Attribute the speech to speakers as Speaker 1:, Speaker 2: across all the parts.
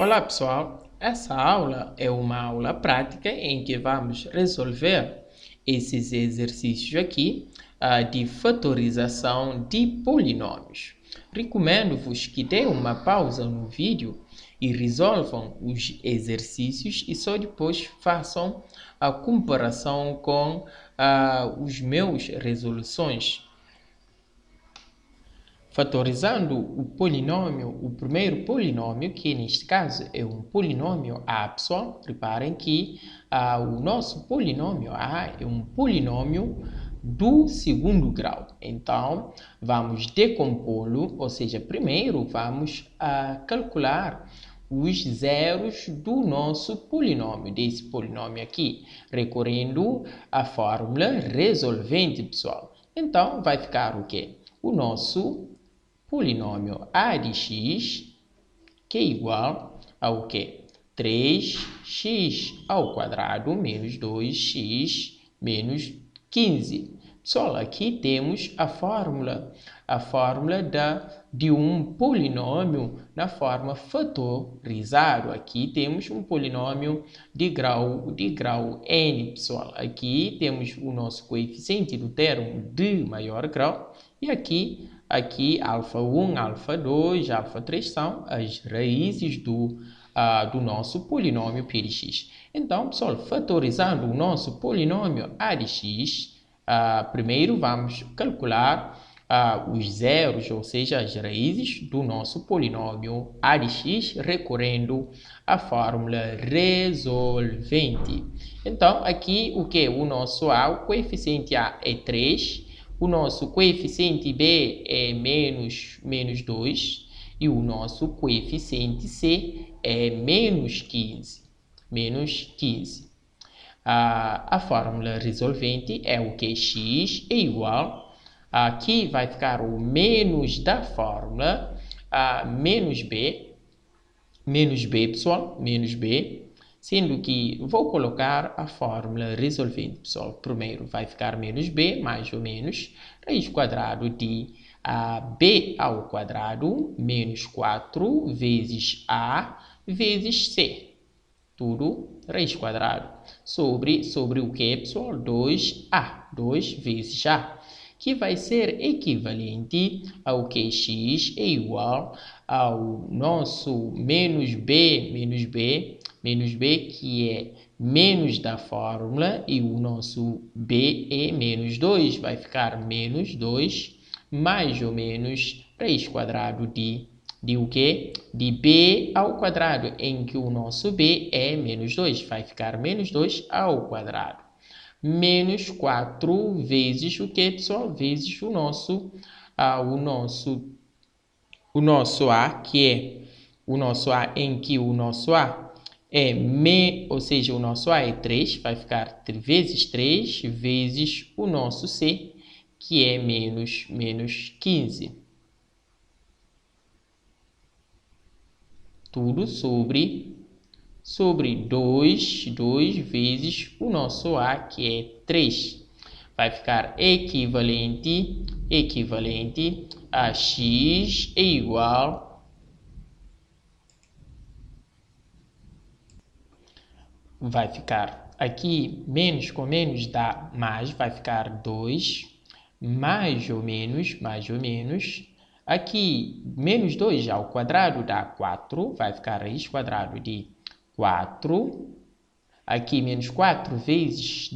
Speaker 1: Olá pessoal, essa aula é uma aula prática em que vamos resolver esses exercícios aqui de fatorização de polinômios. Recomendo-vos que deem uma pausa no vídeo e resolvam os exercícios e só depois façam a comparação com os meus resoluções. Fatorizando o polinômio, o primeiro polinômio, que neste caso é um polinômio A, pessoal, reparem que o nosso polinômio A é um polinômio do segundo grau. Então, vamos decompô-lo, ou seja, primeiro vamos calcular os zeros do nosso polinômio, desse polinômio aqui, recorrendo à fórmula resolvente, pessoal. Então, vai ficar o quê? O nosso polinômio a de x, que é igual ao quê? 3x ao quadrado menos 2x menos 15. Pessoal, aqui temos a fórmula de um polinômio na forma fatorizado. Aqui temos um polinômio de grau n, pessoal. Aqui temos o nosso coeficiente do termo de maior grau e aqui α1, α2, α3 são as raízes do nosso polinômio P de x. Então, pessoal, fatorizando o nosso polinômio A de x, primeiro vamos calcular os zeros, ou seja, as raízes do nosso polinômio A de x, recorrendo à fórmula resolvente. Então, aqui o que? O nosso A, o coeficiente A é 3, o nosso coeficiente B é menos 2 e o nosso coeficiente C é menos 15. A fórmula resolvente é o que? X é igual, aqui vai ficar o menos da fórmula, menos B, pessoal, menos B, sendo que vou colocar a fórmula resolvente, pessoal. Primeiro vai ficar menos b, mais ou menos, raiz quadrada de b ao quadrado, menos 4 vezes a vezes c. Tudo raiz quadrada. Sobre o que, pessoal? 2a, 2 vezes a, que vai ser equivalente ao que x é igual ao nosso menos b, que é menos da fórmula, e o nosso b é menos 2, vai ficar menos 2, mais ou menos, raiz quadrada de o quê? De b ao quadrado, em que o nosso b é menos 2, vai ficar menos 2 ao quadrado. Menos 4 vezes o que, pessoal? Vezes o nosso A, que é o nosso A, em que o nosso A é ou seja, o nosso A é 3, vai ficar vezes 3 vezes o nosso C, que é menos 15. Tudo sobre 2 vezes o nosso A, que é 3. Vai ficar equivalente a x é igual vai ficar aqui, menos com menos dá mais, vai ficar 2, mais ou menos, aqui menos 2 ao quadrado dá 4, vai ficar raiz quadrada de 4, aqui menos 4 vezes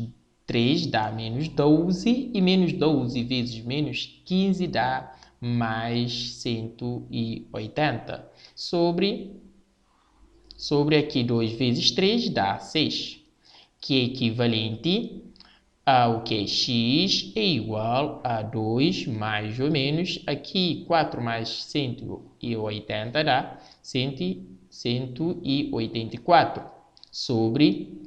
Speaker 1: 3 dá menos 12, e menos 12 vezes menos 15 dá mais 180, sobre aqui 2 vezes 3 dá 6, que é equivalente ao que? X é igual a 2 mais ou menos, aqui 4 mais 180 dá 184, sobre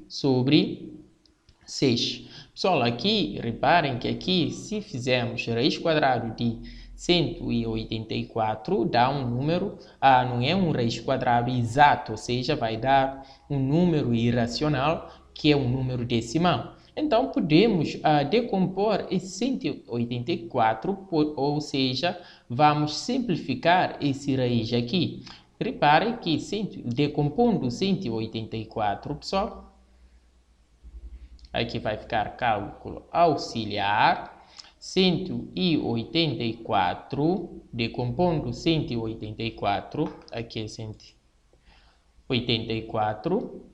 Speaker 1: 6. Pessoal, aqui, reparem que aqui, se fizermos raiz quadrada de 184, dá um número, não é um raiz quadrada exato, ou seja, vai dar um número irracional, que é um número decimal. Então, podemos decompor esse 184, ou seja, vamos simplificar esse raiz aqui. Reparem que decompondo 184, pessoal, aqui vai ficar cálculo auxiliar. 184, decompondo 184, aqui é 184,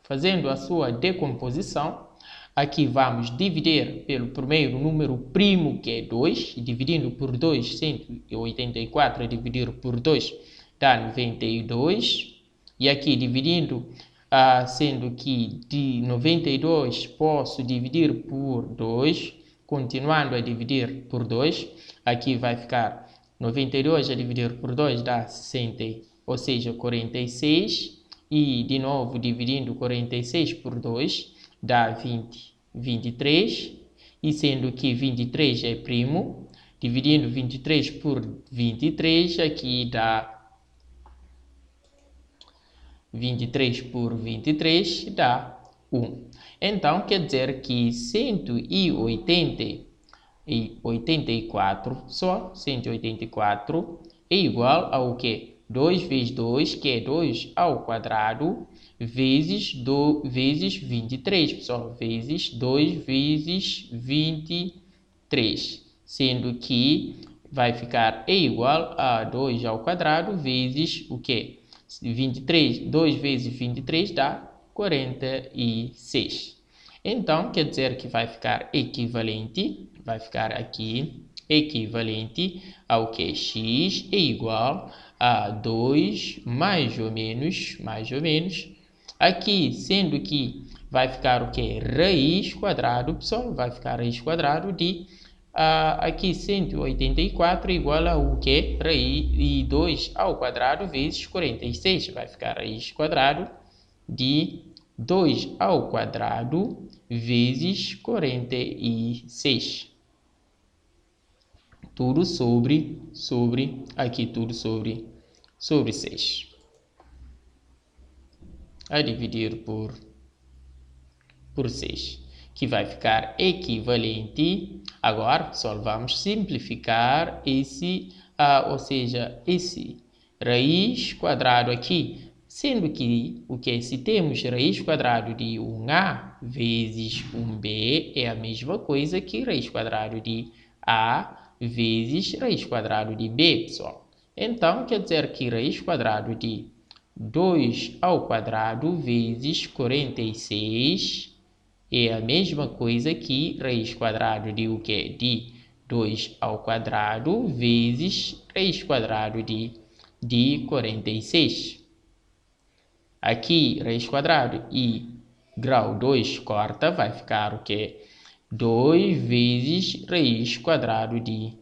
Speaker 1: fazendo a sua decomposição. Aqui vamos dividir pelo primeiro número primo, que é 2, dividindo por 2, 184 dividir por 2 dá 92, e aqui dividindo, sendo que de 92 posso dividir por 2, continuando a dividir por 2, aqui vai ficar 92 a dividir por 2 dá 60, ou seja, 46, e de novo dividindo 46 por 2 dá 23, e sendo que 23 é primo, dividindo 23 por 23, aqui dá 23 por 23 dá 1. Então, quer dizer que 184, só 184, é igual ao que? 2 vezes 2, que é 2 ao quadrado, vezes 23, pessoal, vezes 2 vezes 23, sendo que vai ficar igual a 2 ao quadrado vezes o que? 23, 2 vezes 23 dá 46. Então, quer dizer que vai ficar equivalente, vai ficar aqui, equivalente ao que? X é igual a 2 mais ou menos, aqui, sendo que vai ficar o que? Raiz quadrado, pessoal, vai ficar raiz quadrado de, aqui 184 igual a o que? Raiz de 2 ao quadrado vezes 46, vai ficar raiz quadrado de 2 ao quadrado vezes 46. Tudo sobre, aqui tudo sobre 6. A dividir por 6, que vai ficar equivalente. Agora, pessoal, vamos simplificar esse, ou seja, esse raiz quadrado aqui, sendo que o que? Se temos raiz quadrado de 1a vezes 1b é a mesma coisa que raiz quadrado de a vezes raiz quadrado de b, pessoal. Então, quer dizer que raiz quadrado de 2 ao quadrado vezes 46 é a mesma coisa que raiz quadrado de o que? De 2 ao quadrado vezes raiz quadrado de 46. Aqui, raiz quadrado e grau 2 corta, vai ficar o que? 2 vezes raiz quadrado de...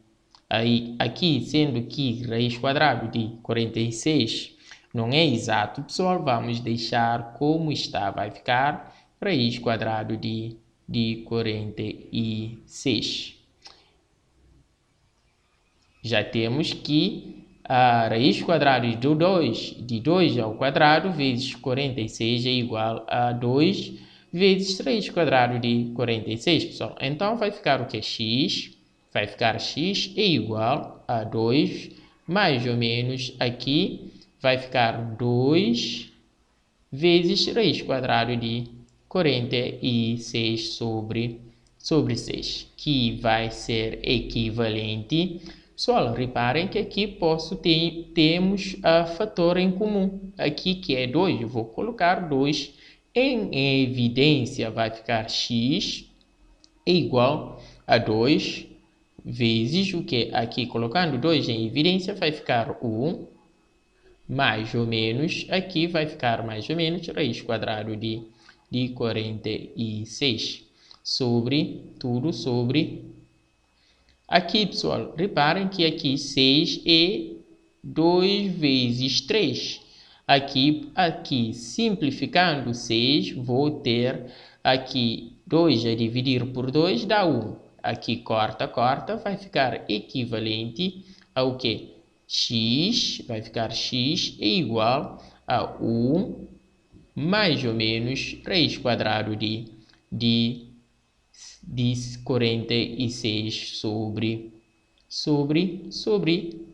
Speaker 1: Aí, aqui, sendo que raiz quadrado de 46 não é exato, pessoal, vamos deixar como está. Vai ficar raiz quadrado de 46. Já temos que a raiz quadrada de 2 ao quadrado vezes 46 é igual a 2 vezes raiz quadrada de 46, pessoal. Então, vai ficar o que? X. Vai ficar x é igual a 2, mais ou menos aqui vai ficar 2 vezes raiz quadrada de 46 sobre 6, que vai ser equivalente. Pessoal, reparem que aqui temos a fator em comum, aqui que é 2, eu vou colocar 2 em evidência, vai ficar x é igual a 2 vezes o que? Aqui colocando 2 em evidência vai ficar 1, mais ou menos, aqui vai ficar mais ou menos raiz quadrada de 46 sobre, tudo sobre. Aqui, pessoal, reparem que aqui 6 é 2 vezes 3. Aqui, simplificando 6, vou ter aqui 2 a dividir por 2 dá 1. Aqui corta, vai ficar equivalente ao que? X, vai ficar x é igual a 1 mais ou menos raiz quadrada de 46 sobre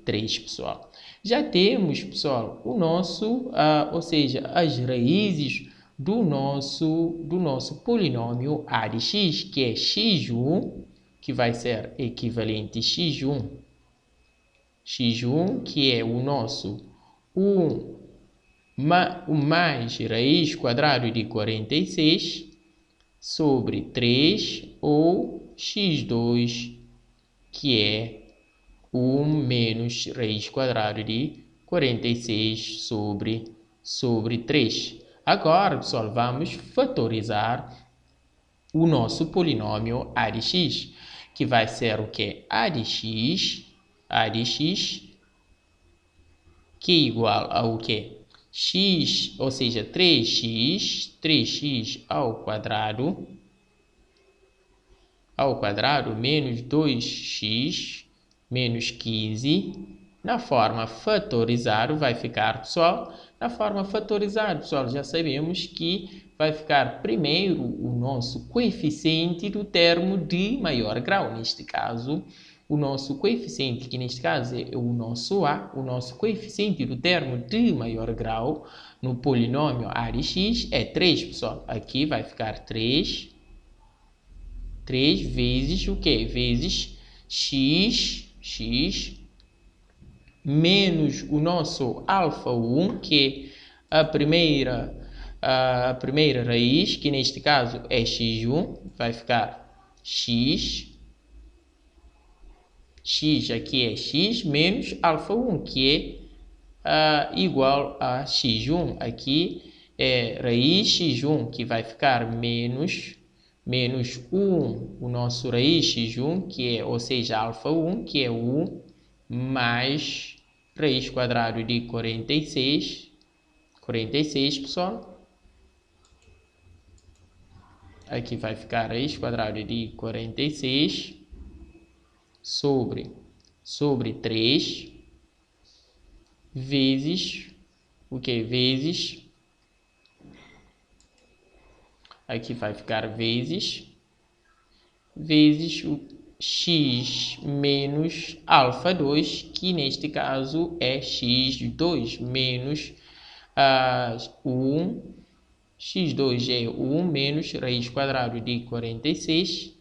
Speaker 1: 3, pessoal. Já temos, pessoal, o nosso, ou seja, as raízes do nosso polinômio a de x, que é x1, que vai ser equivalente a x1, que é o nosso 1 mais raiz quadrada de 46 sobre 3, ou x2, que é 1 menos raiz quadrada de 46 sobre 3. Agora, pessoal, vamos fatorizar o nosso polinômio a de x, que vai ser o que? A de x, que é igual ao que? X, ou seja, 3x ao quadrado, menos 2x menos 15, na forma fatorizada vai ficar, pessoal, já sabemos que vai ficar primeiro o nosso coeficiente do termo de maior grau, neste caso, o nosso coeficiente, que neste caso é o nosso A, o nosso coeficiente do termo de maior grau no polinômio a de x é 3, pessoal. Aqui vai ficar 3 vezes o que? Vezes x menos o nosso alfa1, que é a primeira raiz, que neste caso é x1, vai ficar x aqui é x menos alfa1, que é igual a x1. Aqui é raiz x1, que vai ficar menos 1, o nosso raiz x1, que é, ou seja, alfa1, que é 1, mais raiz quadrada de 46, pessoal. Aqui vai ficar raiz quadrada de 46 sobre 3 vezes o que? Vezes, aqui vai ficar vezes o x menos alfa2, que neste caso é x2 menos 1, x2 é 1 menos raiz quadrada de 46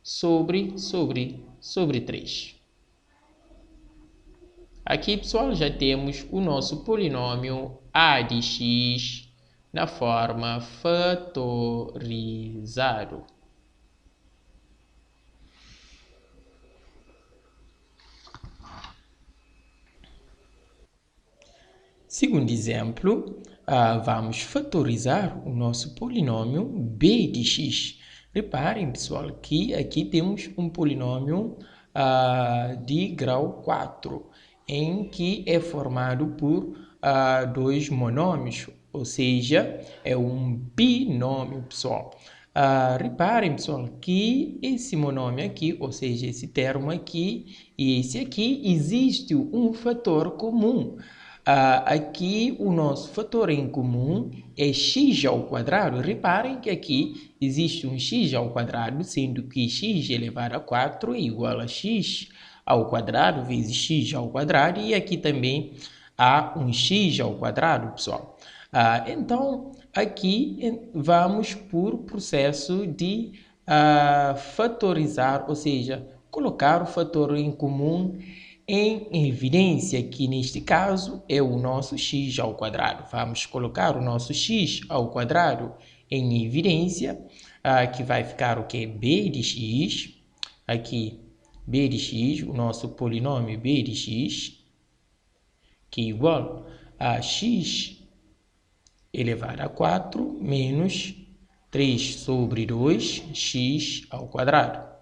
Speaker 1: sobre 3. Aqui, pessoal, já temos o nosso polinômio a de x na forma fatorizado. Segundo exemplo, vamos fatorizar o nosso polinômio b de x. Reparem, pessoal, que aqui temos um polinômio de grau 4, em que é formado por dois monômios, ou seja, é um binômio, pessoal. Reparem, pessoal, que esse monômio aqui, ou seja, esse termo aqui e esse aqui, existe um fator comum. Aqui o nosso fator em comum é x ao quadrado. Reparem que aqui existe um x ao quadrado, sendo que x elevado a 4 é igual a x ao quadrado vezes x ao quadrado, e aqui também há um x ao quadrado, pessoal. Então, aqui vamos por processo de fatorizar, ou seja, colocar o fator em comum em evidência, que neste caso é o nosso x ao quadrado. Vamos colocar o nosso x ao quadrado em evidência, que vai ficar o que? B de x, aqui b de x, o nosso polinômio b de x, que é igual a x elevado a 4 menos 3 sobre 2, x ao quadrado.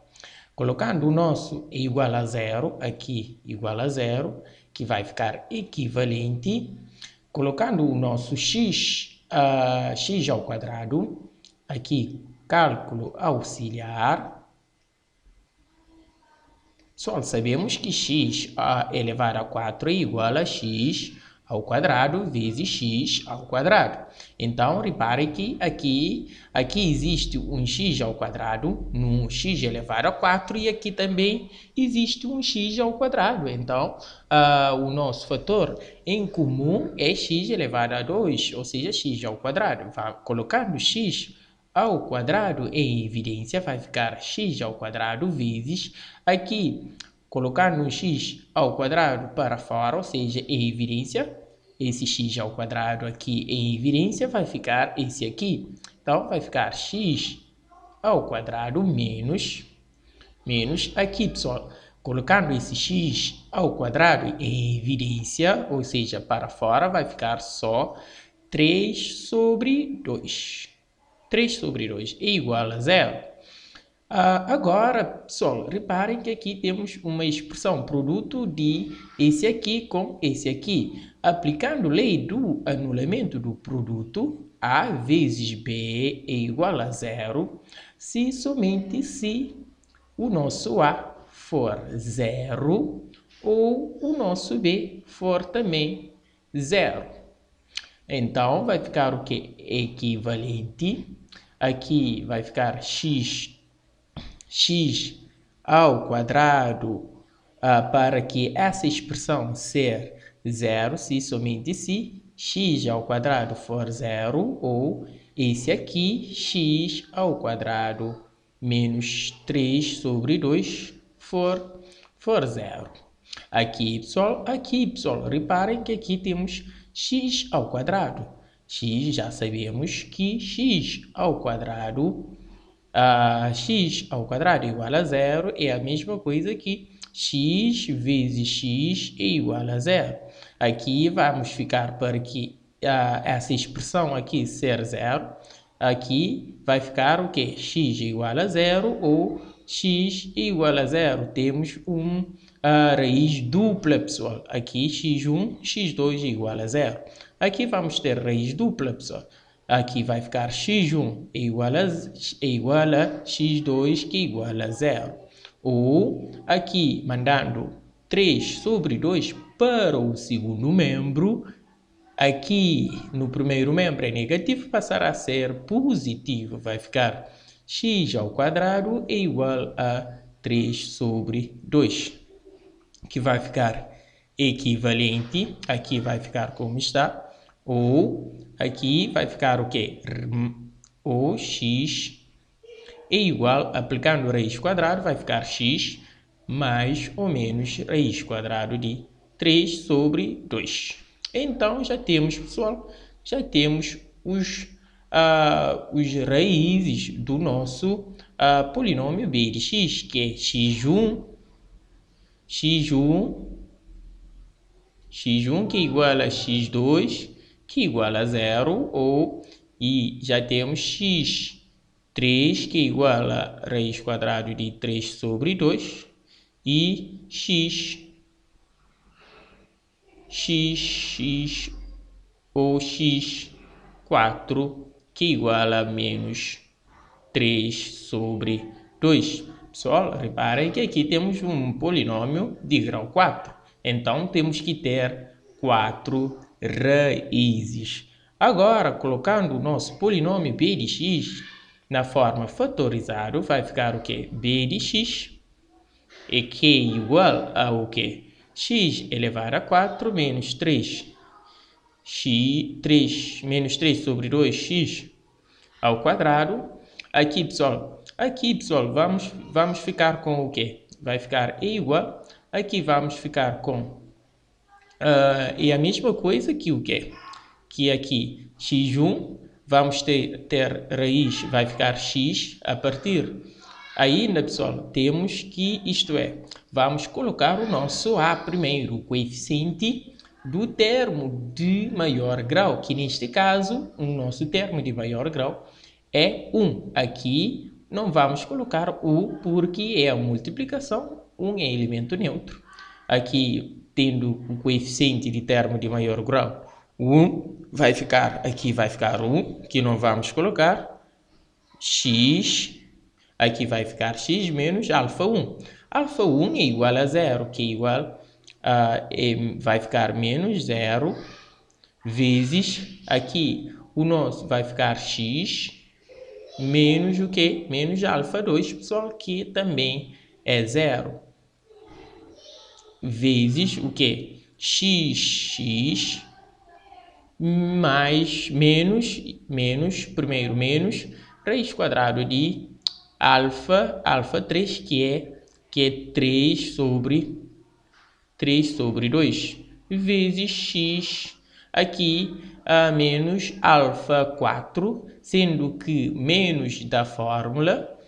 Speaker 1: Colocando o nosso igual a zero, aqui igual a zero, que vai ficar equivalente. Colocando o nosso x ao quadrado, aqui cálculo auxiliar. Só sabemos que x elevado a 4 é igual a x ao quadrado vezes x ao quadrado. Então, repare que aqui existe um x ao quadrado, no x elevado a 4, e aqui também existe um x ao quadrado. Então, o nosso fator em comum é x elevado a 2, ou seja, x ao quadrado. Colocando x ao quadrado em evidência, vai ficar x ao quadrado vezes aqui, colocando um x ao quadrado para fora, ou seja, em evidência, esse x ao quadrado aqui em evidência vai ficar esse aqui. Então, vai ficar x ao quadrado menos aqui, pessoal, colocando esse x ao quadrado em evidência, ou seja, para fora, vai ficar só 3 sobre 2. 3 sobre 2 é igual a 0. Agora, pessoal, reparem que aqui temos uma expressão produto de esse aqui com esse aqui. Aplicando a lei do anulamento do produto, A vezes B é igual a 0, se somente se o nosso A for 0 ou o nosso B for também 0. Então, vai ficar o que? Equivalente. Aqui vai ficar x ao quadrado, para que essa expressão ser 0, se somente se x ao quadrado for 0, ou esse aqui, x ao quadrado menos 3 sobre 2 for 0. Aqui, pessoal, reparem que aqui temos x ao quadrado. X, já sabemos que x ao quadrado é igual a 0, é a mesma coisa que x vezes x é igual a 0. Aqui vamos ficar para que essa expressão aqui ser 0. Aqui vai ficar o que? X é igual a 0 ou x é igual a 0. Temos raiz dupla, pessoal. Aqui x1, x2 é igual a 0. Aqui vamos ter raiz dupla, pessoal. Aqui vai ficar x1 é igual a x2, que é igual a 0. Ou aqui, mandando 3 sobre 2 para o segundo membro, aqui no primeiro membro é negativo, passará a ser positivo. Vai ficar x ao quadrado é igual a 3 sobre 2, que vai ficar equivalente. Aqui vai ficar como está. Ou aqui vai ficar o quê? Ou x é igual, aplicando raiz quadrada, vai ficar x mais ou menos raiz quadrada de 3 sobre 2. Então, já temos, pessoal, os raízes do nosso polinômio b de x, que é x1 que é igual a x2, que é igual a 0, e já temos x3, que é igual a raiz quadrada de 3 sobre 2, e x4, que é igual a menos 3 sobre 2. Pessoal, reparem que aqui temos um polinômio de grau 4. Então, temos que ter 4 raízes. Agora, colocando o nosso polinômio b de x na forma fatorizada, vai ficar o quê? B de x é que é igual a o quê? X elevado a 4 menos 3. Menos 3 sobre 2x ao quadrado. Aqui, pessoal, vamos ficar com o quê? Vai ficar igual. Aqui vamos ficar com é a mesma coisa que o quê? Que aqui x1, vamos ter raiz, vai ficar x a partir. Ainda, pessoal, temos que, isto é, vamos colocar o nosso A primeiro, o coeficiente do termo de maior grau, que neste caso, o nosso termo de maior grau é 1. Aqui não vamos colocar o porque é a multiplicação, 1 é elemento neutro. Aqui, tendo o coeficiente de termo de maior grau 1, aqui vai ficar 1, que não vamos colocar, x, aqui vai ficar x menos alfa 1. Alfa 1 é igual a 0, que é igual vai ficar menos 0 vezes, aqui o nosso vai ficar x, menos o quê? Menos alfa 2, pessoal, que também é zero. Vezes o quê? X mais menos raiz quadrada de alfa 3, que é 3 sobre 2, vezes x, aqui menos alfa 4, sendo que menos da fórmula,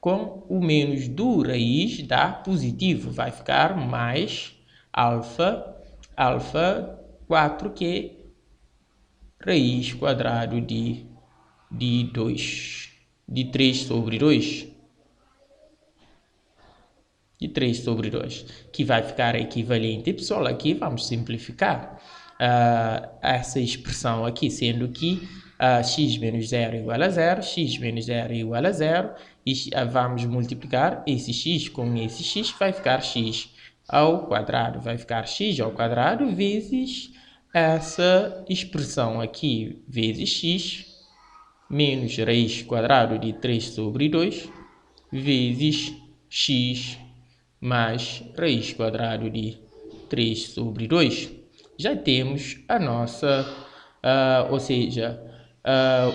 Speaker 1: com o menos do raiz dá positivo, vai ficar mais alfa 4, que é raiz quadrada de 2, de 3 sobre 2. De 3 sobre 2, que vai ficar equivalente. Pessoal, aqui vamos simplificar essa expressão aqui, sendo que x menos 0 igual a 0, x menos 0 igual a 0, e vamos multiplicar esse x com esse x, vai ficar x ao quadrado, vezes essa expressão aqui, vezes x, menos raiz quadrada de 3 sobre 2, vezes x mais raiz quadrada de 3 sobre 2. Já temos a nossa,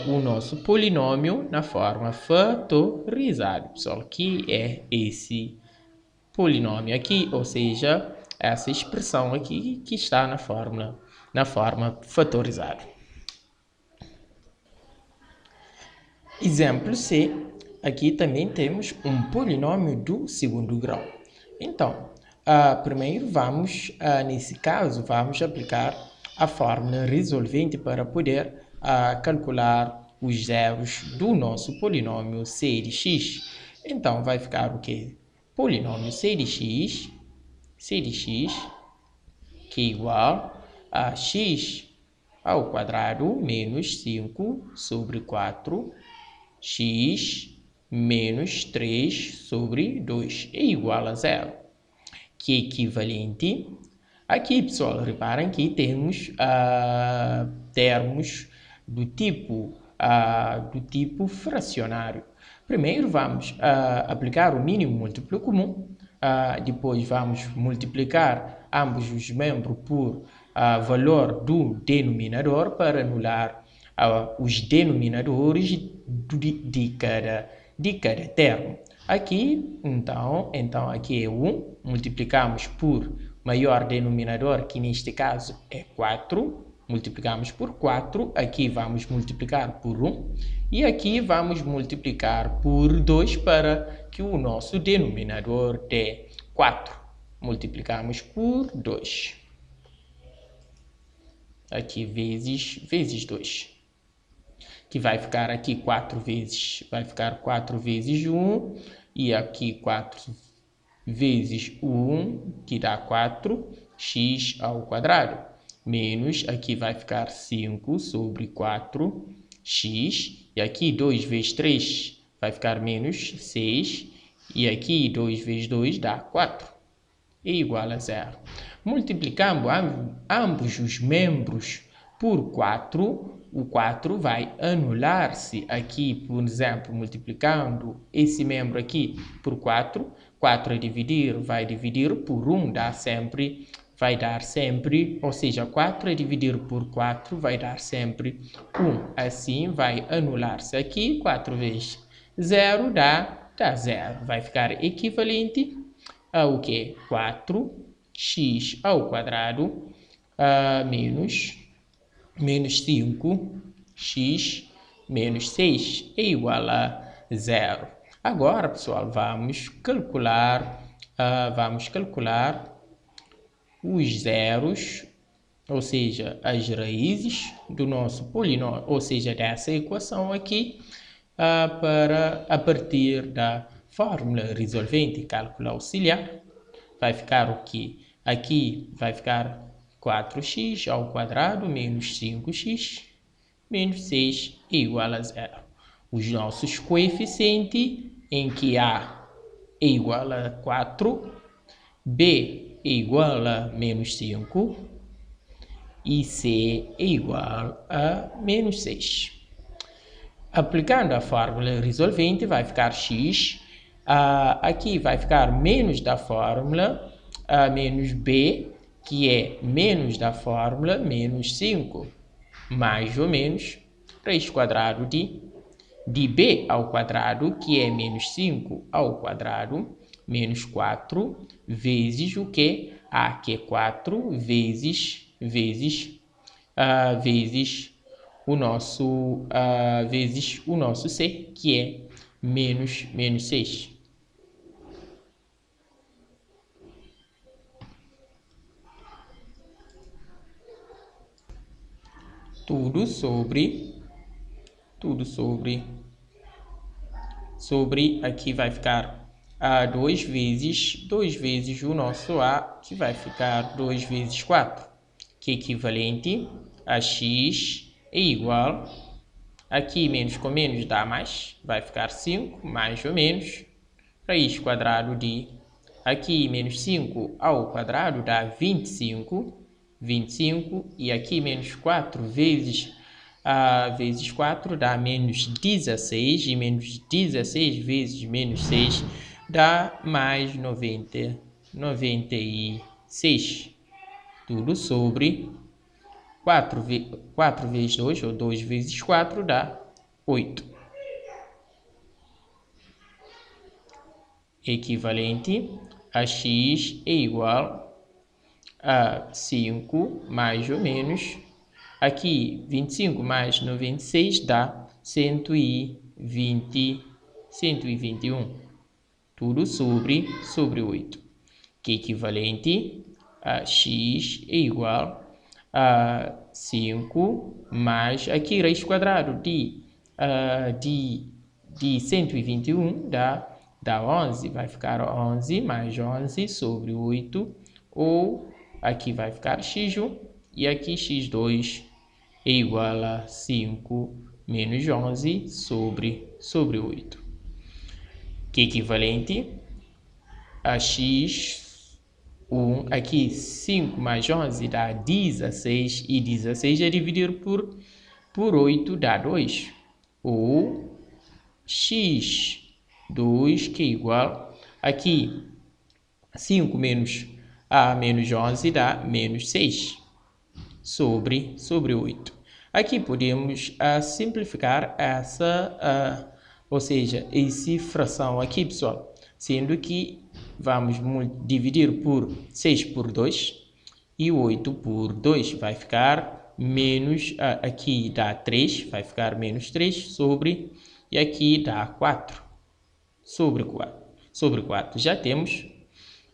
Speaker 1: o nosso polinômio na forma fatorizada, pessoal, que é esse polinômio aqui, ou seja, essa expressão aqui que está na forma fatorizada. Exemplo C, aqui também temos um polinômio do segundo grau. Então, primeiro nesse caso, vamos aplicar a fórmula resolvente para poder calcular os zeros do nosso polinômio c de x. Então, vai ficar o quê? Polinômio c de x, que é igual a x ao quadrado menos 5 sobre 4, x menos 3 sobre 2 é igual a 0, que é equivalente. Aqui, pessoal, reparem que temos termos do tipo fracionário. Primeiro vamos aplicar o mínimo múltiplo comum, depois vamos multiplicar ambos os membros por valor do denominador para anular os denominadores de cada termo. Aqui, então aqui é 1, multiplicamos por maior denominador, que neste caso é 4, multiplicamos por 4, aqui vamos multiplicar por 1, e aqui vamos multiplicar por 2 para que o nosso denominador dê 4. Multiplicamos por 2. Aqui vezes 2. Que vai ficar aqui 4 vezes, vai ficar 4 vezes 1, e aqui 4 vezes 1, que dá 4x ao quadrado, menos, aqui vai ficar 5 sobre 4x, e aqui 2 vezes 3 vai ficar menos 6, e aqui 2 vezes 2 dá 4, é igual a 0. Multiplicando ambos os membros por 4, o 4 vai anular-se aqui, por exemplo, multiplicando esse membro aqui por 4, 4 a dividir, vai dividir por 1, vai dar sempre, ou seja, 4 a dividir por 4 vai dar sempre 1. Assim, vai anular-se aqui, 4 vezes 0 dá 0. Vai ficar equivalente ao que? 4x ao quadrado menos 5x menos 6 é igual a 0. Agora, pessoal, vamos calcular os zeros, ou seja, as raízes do nosso polinômio, ou seja, dessa equação aqui, a partir da fórmula resolvente e cálculo auxiliar. Vai ficar o quê? Aqui vai ficar 4x ao quadrado menos 5x menos 6 é igual a 0. Os nossos coeficientes, em que A é igual a 4, B é igual a menos 5 e C é igual a menos 6. Aplicando a fórmula resolvente, vai ficar x. Aqui vai ficar menos da fórmula, menos b, que é menos da fórmula, menos 5, mais ou menos, raiz quadrado de b ao quadrado, que é menos 5 ao quadrado, menos 4, vezes o que? A, que é 4, vezes o nosso, vezes o nosso C, que é menos 6. Tudo sobre aqui vai ficar 2 vezes o nosso A, que vai ficar 2 vezes 4, que é equivalente a x é igual, aqui menos com menos dá mais, vai ficar 5, mais ou menos, raiz quadrado de, aqui menos 5 ao quadrado dá 25, e aqui menos 4 vezes 4 dá menos 16, e menos 16 vezes menos 6 dá mais 96. Tudo sobre 4 vezes 2, ou 2 vezes 4, dá 8. Equivalente a x é igual a 5, mais ou menos, aqui 25 mais 96 dá 121. Tudo sobre 8, que é equivalente a x é igual a 5 mais, aqui raiz quadrado de 121 dá 11, vai ficar 11 mais 11 sobre 8, ou aqui vai ficar x1 e aqui x2 é igual a 5 menos 11 sobre 8, que é equivalente a x1, aqui 5 mais 11 dá 16, e 16 é dividir por 8 dá 2, ou x2, que é igual, aqui 5 menos 11 dá menos 6 sobre 8. Aqui podemos simplificar essa, ou seja, essa fração aqui, pessoal, sendo que vamos dividir por 6 por 2 e 8 por 2 vai ficar menos, aqui dá 3, vai ficar menos 3 sobre, e aqui dá 4 sobre 4. Já temos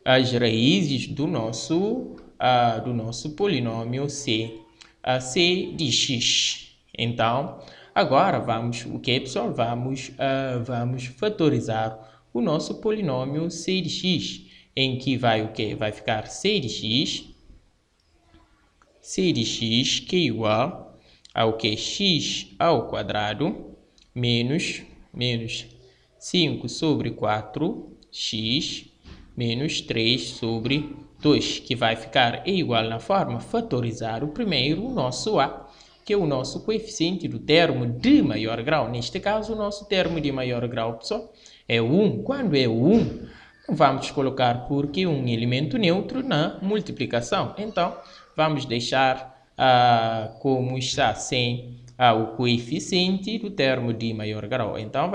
Speaker 1: as raízes do nosso polinômio C, C de x. Então, agora vamos, o que, pessoal? Vamos fatorizar o nosso polinômio C de x, em que vai o que? Vai ficar C de x, que é igual ao que? X ao quadrado, menos 5 sobre 4x, menos 3 sobre 2, que vai ficar igual na forma fatorizar o primeiro, o nosso A, que é o nosso coeficiente do termo de maior grau. Neste caso, o nosso termo de maior grau, pessoal, é 1. Quando é 1, vamos colocar porque um elemento neutro na multiplicação. Então, vamos deixar como está sem o coeficiente do termo de maior grau. Então,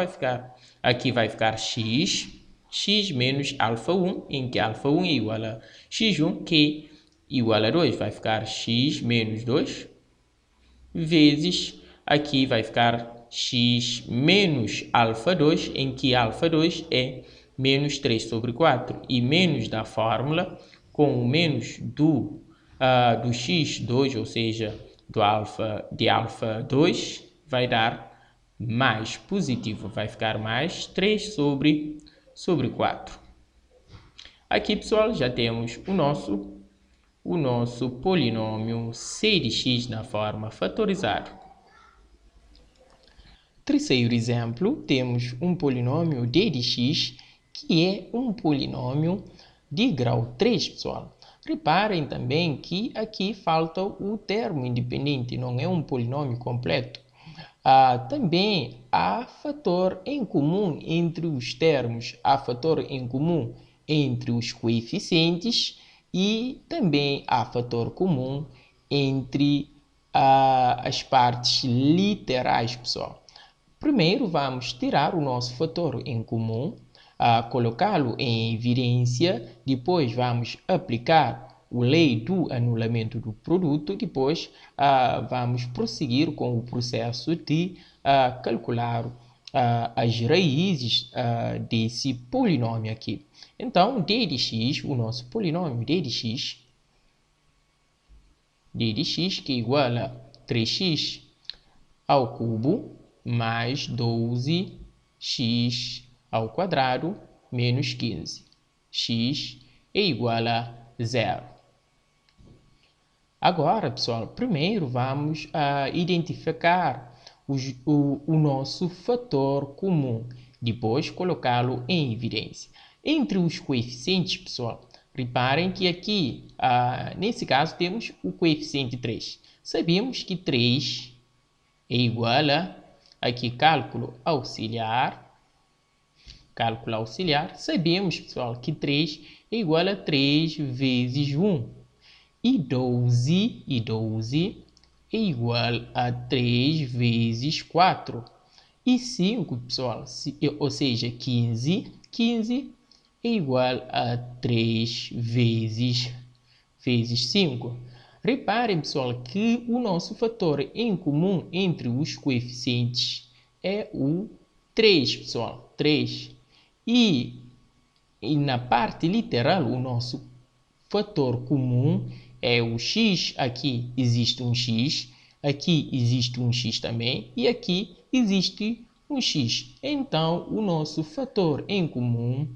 Speaker 1: aqui vai ficar x menos alfa1, em que alfa1 é igual a x1, que é igual a 2. Vai ficar x menos 2, vezes, aqui vai ficar x menos alfa2, em que alfa2 é menos 3 sobre 4, e menos da fórmula, com o menos do x2, ou seja, de alfa2, vai dar mais positivo, vai ficar mais 3 sobre 4. Aqui, pessoal, já temos o nosso polinômio C de x na forma fatorizada. Terceiro exemplo, temos um polinômio D de x, que é um polinômio de grau 3, pessoal. Reparem também que aqui falta o termo independente, não é um polinômio completo. Também há fator em comum entre os termos, há fator em comum entre os coeficientes e também há fator comum entre as partes literais, pessoal. Primeiro vamos tirar o nosso fator em comum, colocá-lo em evidência, depois vamos aplicar a lei do anulamento do produto, depois vamos prosseguir com o processo de calcular as raízes desse polinômio aqui. Então, d de x, o nosso polinômio d de x, que é igual a 3x ao cubo mais 12x ao quadrado menos 15. X é igual a 0. Agora, pessoal, primeiro vamos identificar o nosso fator comum, depois colocá-lo em evidência. Entre os coeficientes, pessoal, reparem que aqui, nesse caso, temos o coeficiente 3. Sabemos que 3 é igual a, aqui, cálculo auxiliar. Sabemos, pessoal, que 3 é igual a 3 vezes 1. E 12 é igual a 3 vezes 4. E 5, pessoal, ou seja, 15 é igual a 3 vezes 5. Reparem, pessoal, que o nosso fator em comum entre os coeficientes é o 3, pessoal, 3. E na parte literal, o nosso fator comum é o x. Aqui existe um x, aqui existe um x também, e aqui existe um x. Então, o nosso fator em comum,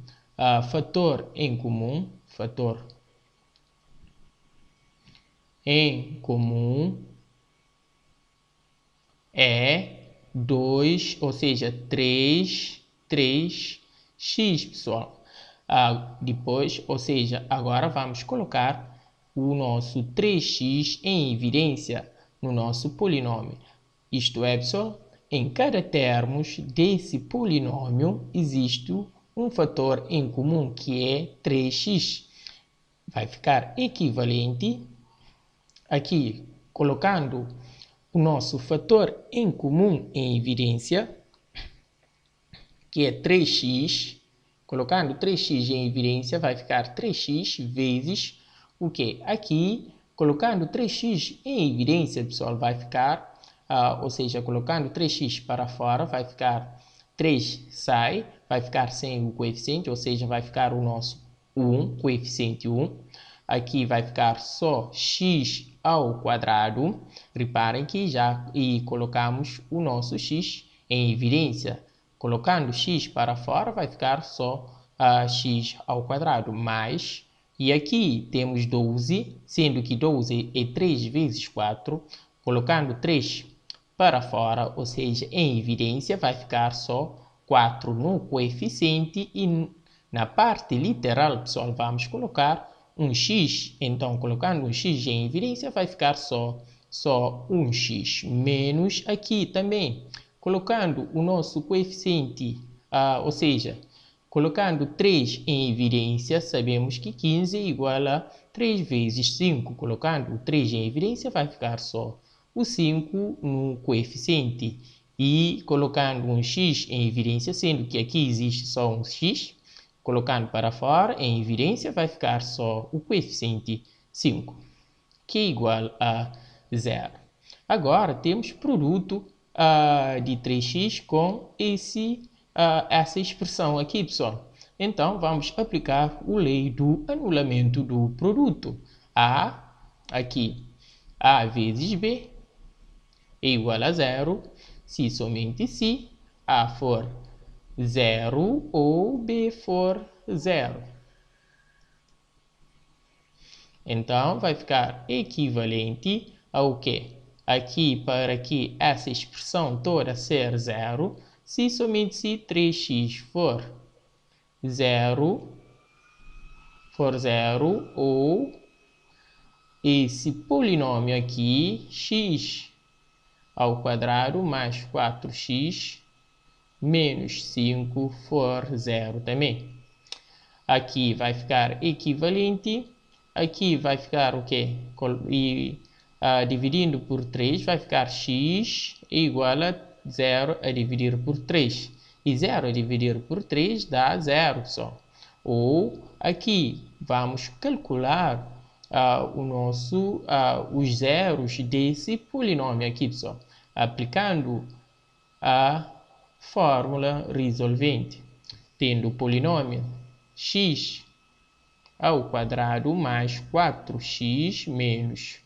Speaker 1: é 2, ou seja, 3x, pessoal. Depois, ou seja, agora vamos colocar o nosso 3x em evidência no nosso polinômio. Isto é, pessoal, em cada termo desse polinômio existe um fator em comum que é 3x. Vai ficar equivalente aqui, colocando o nosso fator em comum em evidência, que é 3x. Colocando 3x em evidência, vai ficar 3x vezes o que? Aqui, colocando 3x em evidência, pessoal, vai ficar, ou seja, colocando 3x para fora, vai ficar 3 sai, vai ficar sem o coeficiente, ou seja, vai ficar o nosso 1, coeficiente 1. Aqui vai ficar só x ao quadrado. Reparem que já colocamos o nosso x em evidência. Colocando x para fora, vai ficar só x ao quadrado, mais, e aqui temos 12, sendo que 12 é 3 vezes 4, colocando 3 para fora, ou seja, em evidência, vai ficar só 4 no coeficiente, e na parte literal, pessoal, vamos colocar um x. Então, colocando um x em evidência, vai ficar só um x, menos aqui também, colocando o nosso coeficiente, ou seja, colocando 3 em evidência, sabemos que 15 é igual a 3 vezes 5. Colocando o 3 em evidência, vai ficar só o 5 no coeficiente. E colocando um x em evidência, sendo que aqui existe só um x, colocando para fora em evidência, vai ficar só o coeficiente 5, que é igual a 0. Agora, temos produto de 3x com essa expressão aqui, pessoal. Então, vamos aplicar a lei do anulamento do produto. Aqui, A vezes B é igual a 0, se somente se A for 0 ou B for 0. Então, vai ficar equivalente ao quê? Aqui, para que essa expressão toda ser 0, se somente se 3x for 0 ou esse polinômio aqui, x ao quadrado mais 4x menos 5 for zero também. Aqui vai ficar equivalente. Aqui vai ficar o quê? E dividindo por 3 vai ficar x igual a 0 a dividir por 3. E 0 a dividir por 3 dá 0 só. Ou aqui vamos calcular os zeros desse polinômio aqui, pessoal, aplicando a fórmula resolvente, tendo o polinômio x ao quadrado mais 4x menos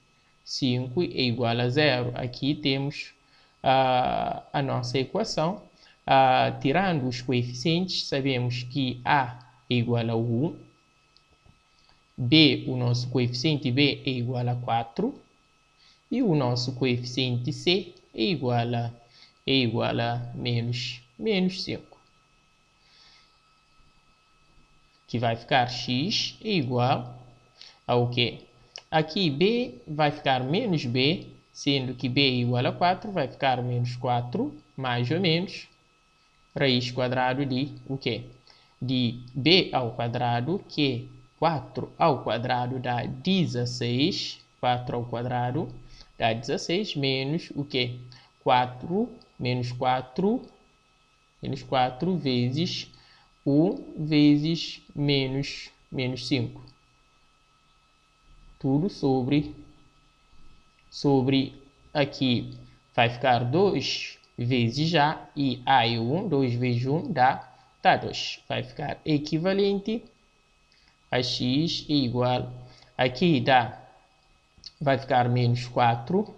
Speaker 1: 5 é igual a 0. Aqui temos a nossa equação. Tirando os coeficientes, sabemos que a é igual a 1, b, o nosso coeficiente b é igual a 4, e o nosso coeficiente c é igual a menos 5. Que vai ficar x é igual ao quê? Aqui b vai ficar menos b, sendo que b é igual a 4, vai ficar menos 4, mais ou menos, raiz quadrada de o quê? De b ao quadrado, que 4 ao quadrado dá 16, 4 ao quadrado dá 16, menos o quê? 4, menos 4 vezes 1 vezes menos 5. Tudo sobre aqui vai ficar 2 vezes já, e a é 1, 2 vezes 1 dá 2. Vai ficar equivalente a x é igual, aqui vai ficar menos 4,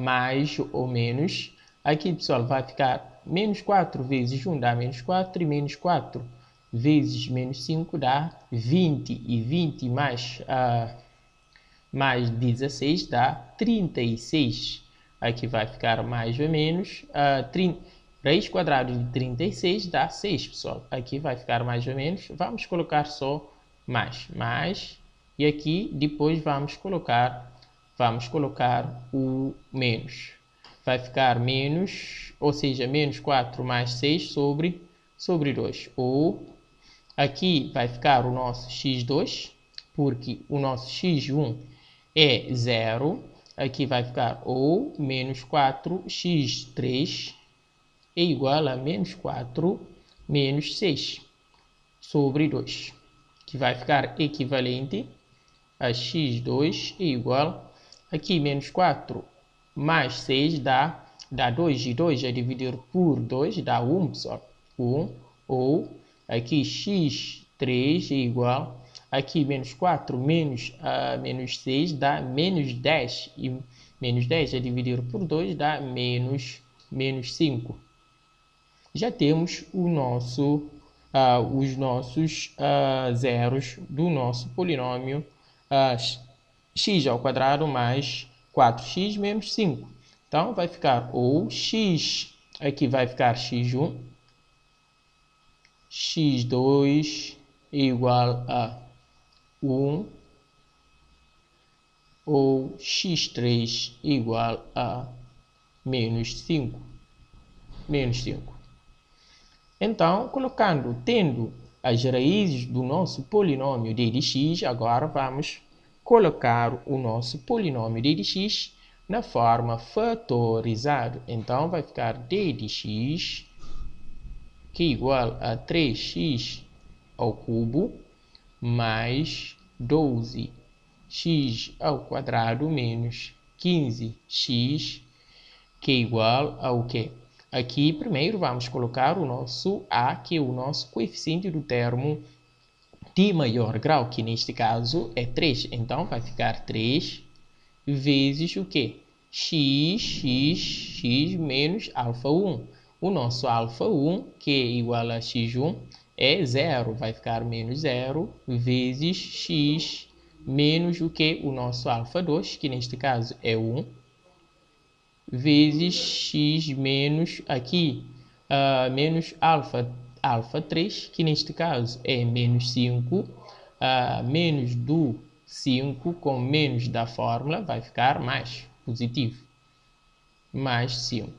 Speaker 1: mais ou menos, aqui pessoal vai ficar menos 4 vezes 1 dá menos 4, e menos 4 vezes menos 5 dá 20, e 20 mais 16 dá 36. Aqui vai ficar mais ou menos, raiz quadrada de 36 dá 6, pessoal. Aqui vai ficar mais ou menos, vamos colocar só mais, e aqui depois vamos colocar o menos. Vai ficar menos, ou seja, menos 4 mais 6 sobre 2. Ou aqui vai ficar o nosso x2, porque o nosso x1 é 0. Aqui vai ficar ou menos 4x3 é igual a menos 4 menos 6 sobre 2, que vai ficar equivalente a x2 é igual, aqui menos 4 mais 6 dá 2, e 2 a dividir por 2 dá 1, pessoal. 1, ou aqui x3 é igual, aqui menos 4 menos 6 dá menos 10, e menos 10 a dividir por 2 dá menos 5. Já temos os nossos zeros do nosso polinômio x ao quadrado mais 4x menos 5. Então, vai ficar ou x, aqui vai ficar x1, x2 é igual a 1, ou x3 é igual a menos 5. Então, tendo as raízes do nosso polinômio d de x, agora vamos colocar o nosso polinômio d de x na forma fatorizada. Então, vai ficar d de x, que é igual a 3x ao cubo, mais 12x ao quadrado, menos 15x, que é igual ao quê? Aqui, primeiro, vamos colocar o nosso a, que é o nosso coeficiente do termo de maior grau, que neste caso é 3. Então, vai ficar 3 vezes o quê? X menos alfa1. O nosso alfa1, que é igual a x1, é 0. Vai ficar menos 0 vezes x menos o que? O nosso alfa2, que neste caso é 1, vezes x menos aqui, menos alfa 3, que neste caso é menos 5, menos do 5 com menos da fórmula vai ficar mais positivo. Mais 5.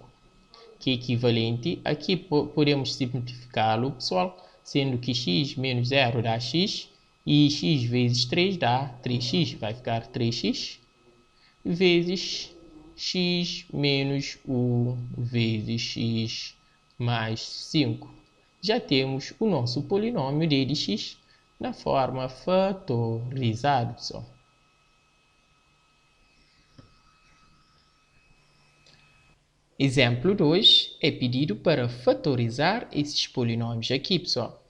Speaker 1: Que é equivalente, aqui podemos simplificá-lo, pessoal, sendo que x menos 0 dá x, e x vezes 3 dá 3x, vai ficar 3x, vezes x menos 1 vezes x mais 5. Já temos o nosso polinômio d de x na forma fatorizada, pessoal. Exemplo 2 é pedido para fatorizar esses polinômios aqui, pessoal.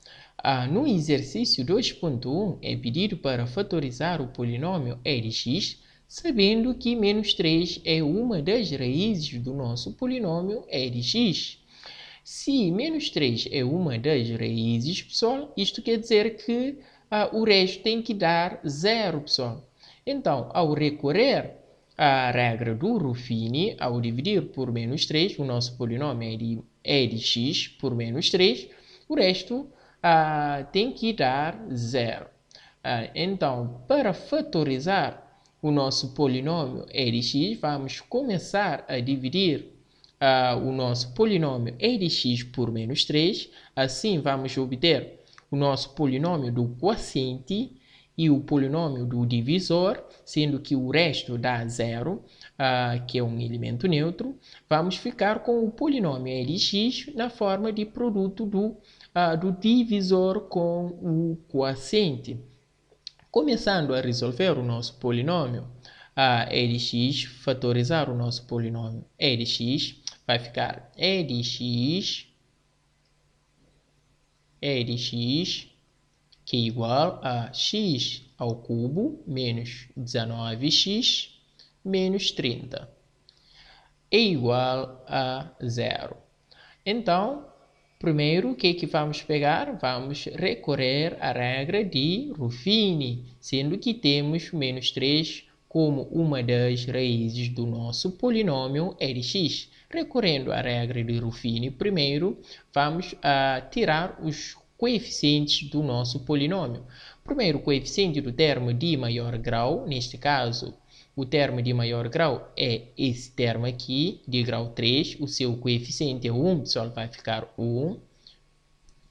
Speaker 1: No exercício 2.1 é pedido para fatorizar o polinômio e de x, sabendo que menos 3 é uma das raízes do nosso polinômio e de x. Se menos 3 é uma das raízes, pessoal, isto quer dizer que o resto tem que dar 0, pessoal. Então, ao recorrer à regra do Ruffini, ao dividir por menos 3, o nosso polinômio é de x por menos 3, o resto tem que dar 0. Então, para fatorizar o nosso polinômio e de x, vamos começar a dividir o nosso polinômio e de x por menos 3. Assim, vamos obter o nosso polinômio do quociente e o polinômio do divisor, sendo que o resto dá 0, que é um elemento neutro. Vamos ficar com o polinômio e de x na forma de produto do divisor com o quociente. Começando a resolver o nosso polinômio e de x, fatorizar o nosso polinômio e de x, vai ficar e de x, que é igual a x ao cubo menos 19x menos 30, é igual a 0. Então, primeiro, o que é que vamos pegar? Vamos recorrer à regra de Ruffini, sendo que temos menos 3 como uma das raízes do nosso polinômio e de x. Recorrendo à regra de Ruffini, primeiro vamos tirar os coeficientes do nosso polinômio. Primeiro, o coeficiente do termo de maior grau, neste caso, o termo de maior grau é esse termo aqui, de grau 3, o seu coeficiente é 1, pessoal, vai ficar 1.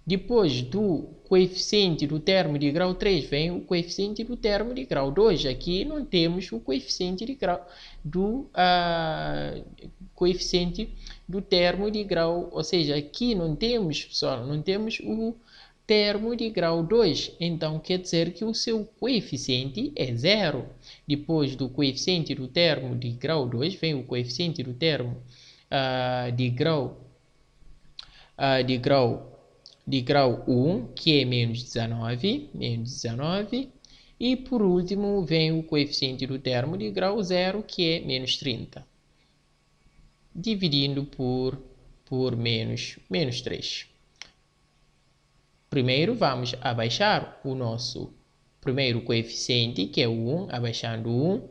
Speaker 1: Depois do coeficiente do termo de grau 3 vem o coeficiente do termo de grau 2. Aqui não temos o coeficiente de grau do coeficiente do termo de grau, ou seja, aqui não temos, pessoal, não temos o termo de grau 2, então quer dizer que o seu coeficiente é 0. Depois do coeficiente do termo de grau 2 vem o coeficiente do termo de grau 1, que é menos 19, e por último vem o coeficiente do termo de grau 0, que é menos 30, dividindo por menos 3. Primeiro vamos abaixar o nosso primeiro coeficiente, que é o 1, abaixando 1,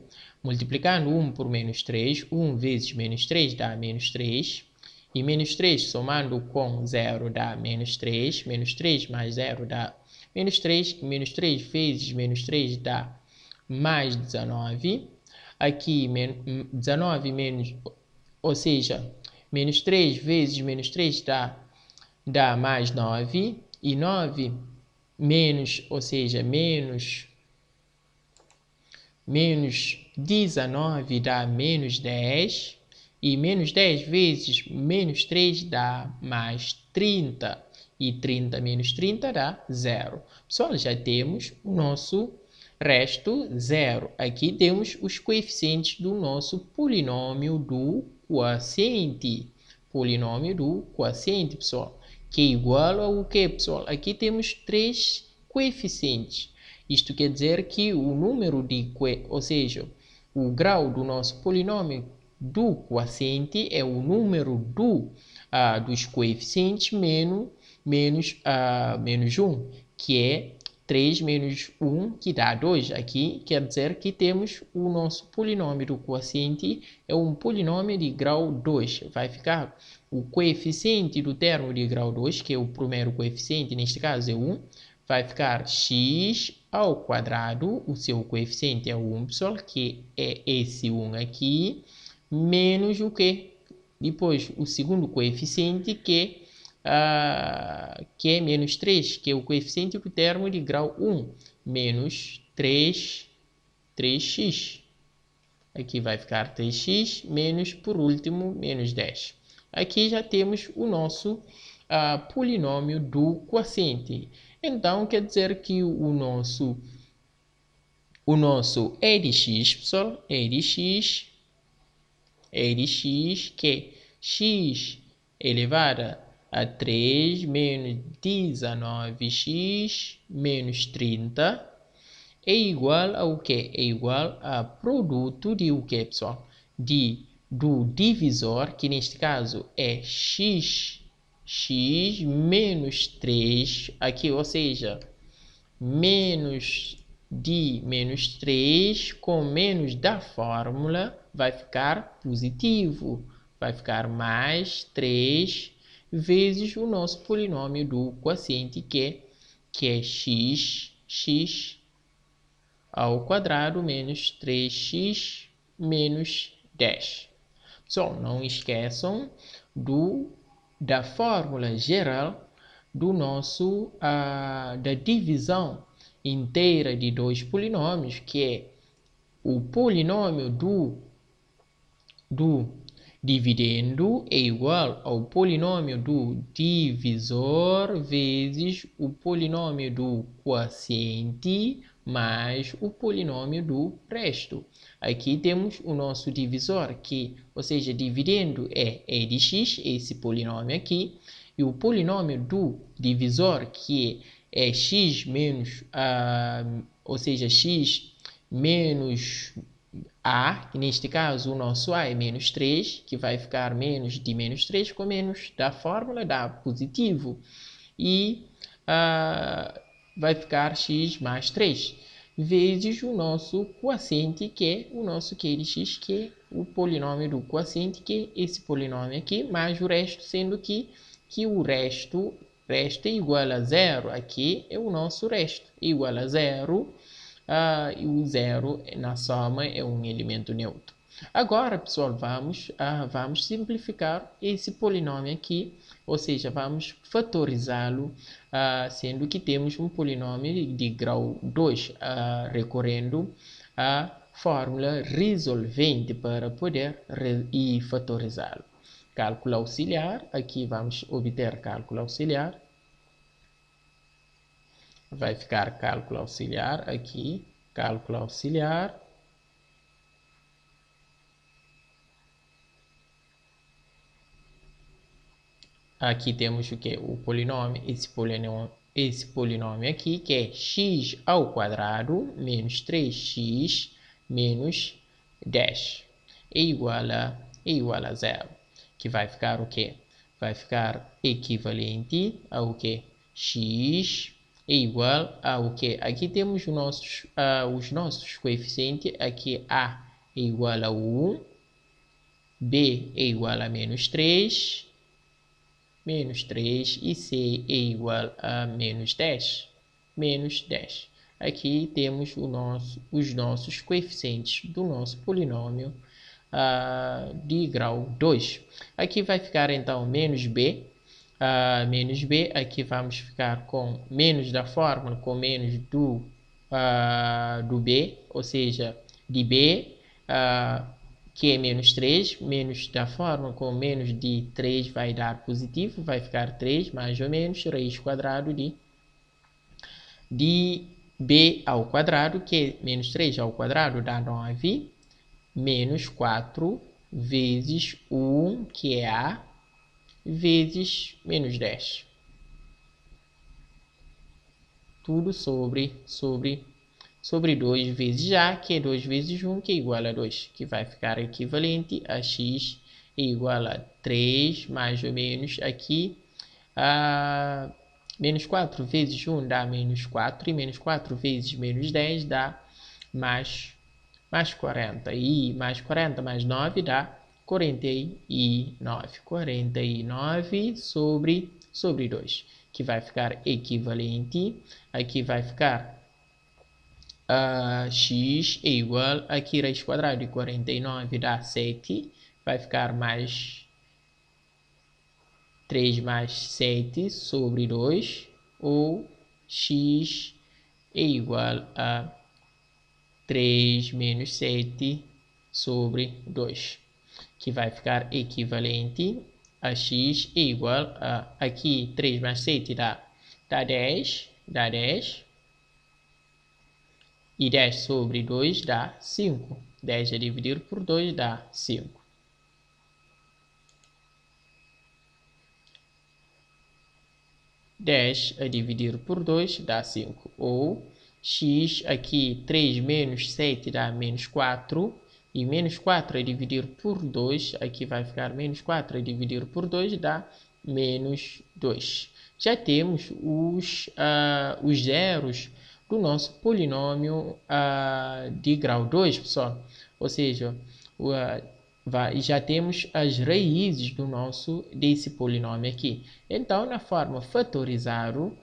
Speaker 1: multiplicando 1 por menos 3, 1 vezes menos 3 dá menos 3, e menos 3 somando com 0 dá menos 3 mais 0 dá menos 3, e menos 3 vezes menos 3 dá mais 19, aqui 19 menos, ou seja, menos 3 vezes menos 3 dá mais 9, e 9 menos, ou seja, menos 19 dá menos 10, e menos 10 vezes menos 3 dá mais 30, e 30 menos 30 dá 0. Pessoal, já temos o nosso resto 0. Aqui temos os coeficientes do nosso polinômio do quociente. Polinômio do quociente, pessoal, que é igual ao que, pessoal? Aqui temos 3 coeficientes. Isto quer dizer que o número ou seja, o grau do nosso polinômio do quociente é o número dos coeficientes menos 1, que é 3 menos 1, que dá 2. Aqui quer dizer que temos o nosso polinômio do quociente, é um polinômio de grau 2. Vai ficar o coeficiente do termo de grau 2, que é o primeiro coeficiente, neste caso é 1, vai ficar x ao quadrado, o seu coeficiente é 1, pessoal, que é esse 1 aqui, menos o quê? Depois, o segundo coeficiente, que é menos 3, que é o coeficiente do termo de grau 1, menos 3x. Aqui vai ficar 3x, menos, por último, menos 10. Aqui já temos o nosso polinômio do quociente. Então, quer dizer que o nosso e de x, pessoal, e de x, que é x elevado a 3 menos 19x menos 30 é igual ao que? É igual a produto de o que, pessoal? Do divisor, que neste caso é x menos 3, aqui, ou seja, menos de menos 3 com menos da fórmula vai ficar positivo. Vai ficar mais 3 vezes o nosso polinômio do quociente, que é x ao quadrado menos 3x menos 10. Só não esqueçam da fórmula geral do nosso da divisão inteira de dois polinômios, que é o polinômio do dividendo é igual ao polinômio do divisor vezes o polinômio do quociente mais o polinômio do resto. Aqui temos o nosso divisor, ou seja, dividendo é e de x, esse polinômio aqui, e o polinômio do divisor, que é x menos, ou seja, x menos a, que neste caso o nosso a é menos 3, que vai ficar menos de menos 3 com menos da fórmula, dá positivo. E vai ficar x mais 3, vezes o nosso quociente, que é o nosso q de x, que é o polinômio do quociente, que é esse polinômio aqui, mais o resto, sendo que o resto é igual a zero. Aqui é o nosso resto, igual a zero. E o zero na soma é um elemento neutro. Agora, pessoal, vamos simplificar esse polinômio aqui, ou seja, vamos fatorizá-lo, sendo que temos um polinômio de grau 2, recorrendo à fórmula resolvente para poder fatorizá-lo. Cálculo auxiliar, aqui vamos obter cálculo auxiliar. Vai ficar cálculo auxiliar aqui, cálculo auxiliar. Aqui temos o que? O polinômio, esse polinômio aqui, que é x ao quadrado menos 3x menos 10 é igual a zero. Que vai ficar o que? Vai ficar equivalente ao que? X é igual ao que? Aqui temos os nossos coeficientes. Aqui A é igual a 1, B é igual a menos 3 e C é igual a menos 10. Aqui temos os nossos coeficientes do nosso polinômio de grau 2. Aqui vai ficar então menos B. Aqui vamos ficar com menos da fórmula, com menos do B, ou seja, de B, que é menos 3, menos da fórmula com menos de 3 vai dar positivo, vai ficar 3 mais ou menos raiz quadrado de B ao quadrado, que é menos 3 ao quadrado dá 9, menos 4 vezes 1, que é A, vezes menos 10. Tudo sobre 2 vezes A, que é 2 vezes 1, que é igual a 2, que vai ficar equivalente a x é igual a 3, mais ou menos aqui, menos 4 vezes 1 dá menos 4, e menos 4 vezes menos 10 dá mais 40, e mais 40 mais 9 dá 49. 49 sobre 2, que vai ficar equivalente. Aqui vai ficar x é igual a aqui raiz quadrada de 49 dá 7, vai ficar mais 3 mais 7 sobre 2, ou x é igual a 3 menos 7 sobre 2, que vai ficar equivalente a x é igual a, aqui 3 mais 7 dá 10, e 10 sobre 2 dá 5. 10 a dividir por 2 dá 5. A dividir por 2 dá 5. Ou x aqui 3 menos 7 dá menos 4. E menos 4 a dividir por 2, aqui vai ficar menos 4 a dividir por 2 dá menos 2. Já temos os zeros do nosso polinômio de grau 2, pessoal. Ou seja, já temos as raízes desse polinômio aqui. Então, na forma fatorizando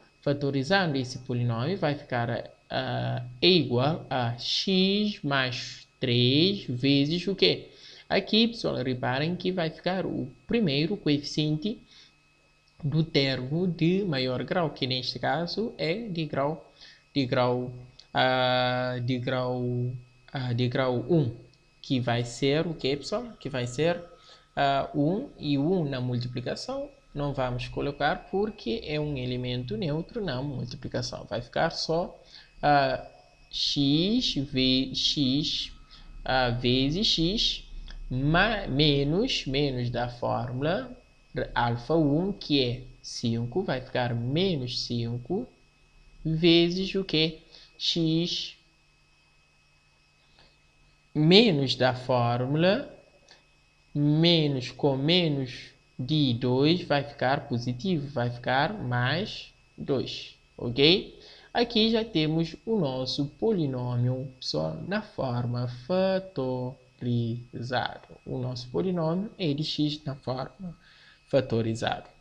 Speaker 1: esse polinômio, vai ficar é igual a x mais 3 vezes o quê? Aqui, pessoal, reparem que vai ficar o primeiro coeficiente do termo de maior grau, que neste caso é de grau 1, que vai ser o que, pessoal? Que vai ser 1, e 1 na multiplicação não vamos colocar porque é um elemento neutro na multiplicação. Vai ficar só x vezes x menos da fórmula alfa 1, que é 5, vai ficar menos 5 vezes o que? X menos da fórmula, menos com menos de 2 vai ficar positivo, vai ficar mais 2, ok? Aqui já temos o nosso polinômio só na forma fatorizada. O nosso polinômio é de x na forma fatorizada.